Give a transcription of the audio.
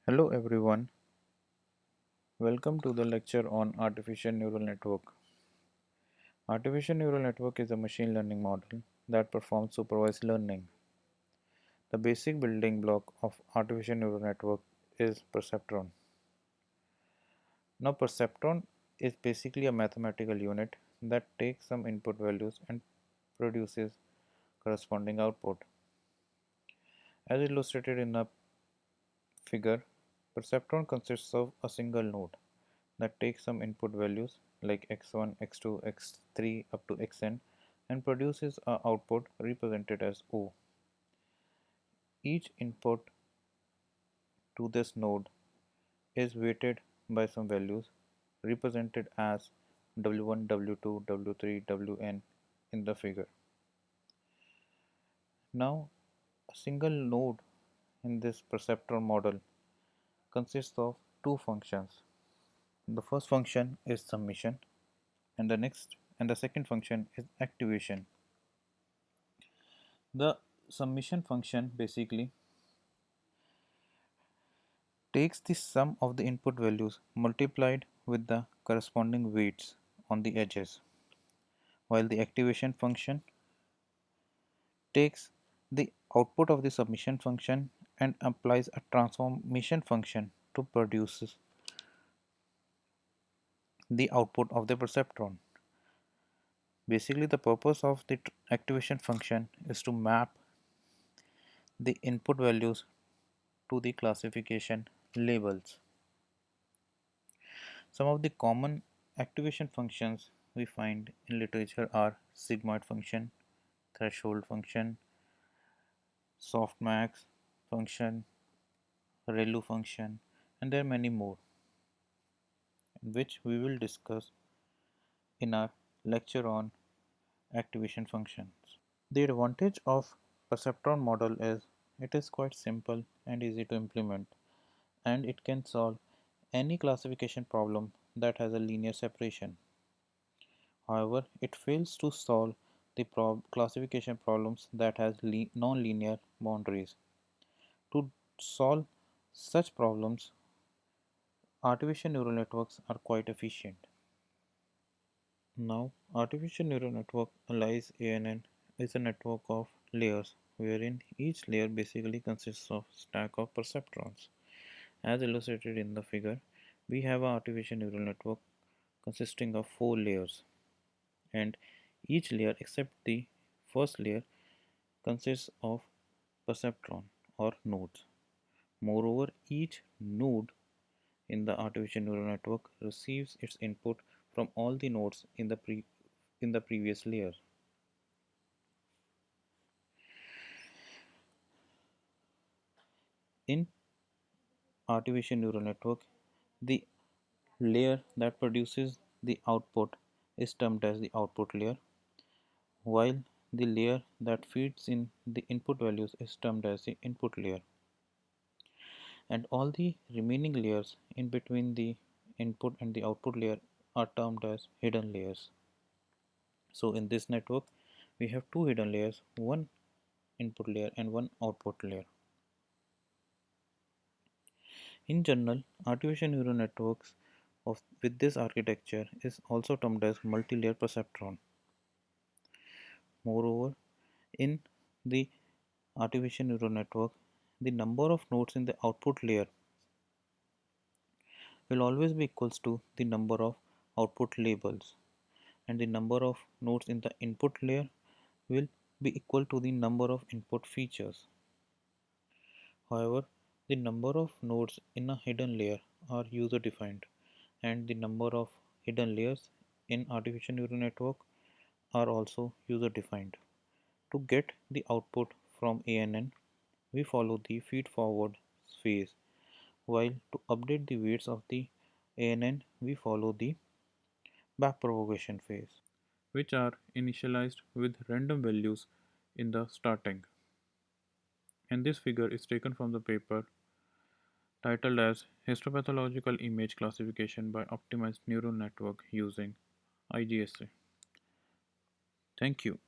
Hello everyone, welcome to the lecture on Artificial Neural Network. Artificial Neural Network is a machine learning model that performs supervised learning. The basic building block of Artificial Neural Network is perceptron. Now perceptron is basically a mathematical unit that takes some input values and produces corresponding output. As illustrated in the figure, perceptron consists of a single node that takes some input values like x1, x2, x3 up to xn and produces an output represented as O. Each input to this node is weighted by some values represented as W1, W2, W3, Wn in the figure. Now, a single node in this perceptron model consists of two functions. The first function is summation and the second function is activation. The summation function basically takes the sum of the input values multiplied with the corresponding weights on the edges, while the activation function takes the output of the summation function and applies a transformation function to produce the output of the perceptron. Basically, the purpose of the activation function is to map the input values to the classification labels. Some of the common activation functions we find in literature are sigmoid function, threshold function, softmax function, ReLU function, and there are many more, which we will discuss in our lecture on activation functions. The advantage of perceptron model is it is quite simple and easy to implement, and it can solve any classification problem that has a linear separation. However, it fails to solve the classification problems that has non-linear boundaries. To solve such problems, artificial neural networks are quite efficient. Now, artificial neural network ALICE ANN is a network of layers wherein each layer basically consists of stack of perceptrons. As illustrated in the figure, we have an artificial neural network consisting of 4 layers, and each layer except the first layer consists of perceptron or nodes. Moreover, each node in the artificial neural network receives its input from all the nodes in the previous layer. In artificial neural network, the layer that produces the output is termed as the output layer, while the layer that feeds in the input values is termed as the input layer, and all the remaining layers in between the input and the output layer are termed as hidden layers. So in this network we have two hidden layers, one input layer and one output layer. In general, artificial neural networks with this architecture is also termed as multi-layer perceptron. Moreover, in the artificial neural network, the number of nodes in the output layer will always be equals to the number of output labels, and the number of nodes in the input layer will be equal to the number of input features. However, the number of nodes in a hidden layer are user defined, and the number of hidden layers in artificial neural network are also user defined. To get the output from ANN, we follow the feed forward phase, while to update the weights of the ANN, we follow the backpropagation phase, which are initialized with random values in the starting. And this figure is taken from the paper titled as Histopathological Image Classification by Optimized Neural Network Using IGSA. Thank you.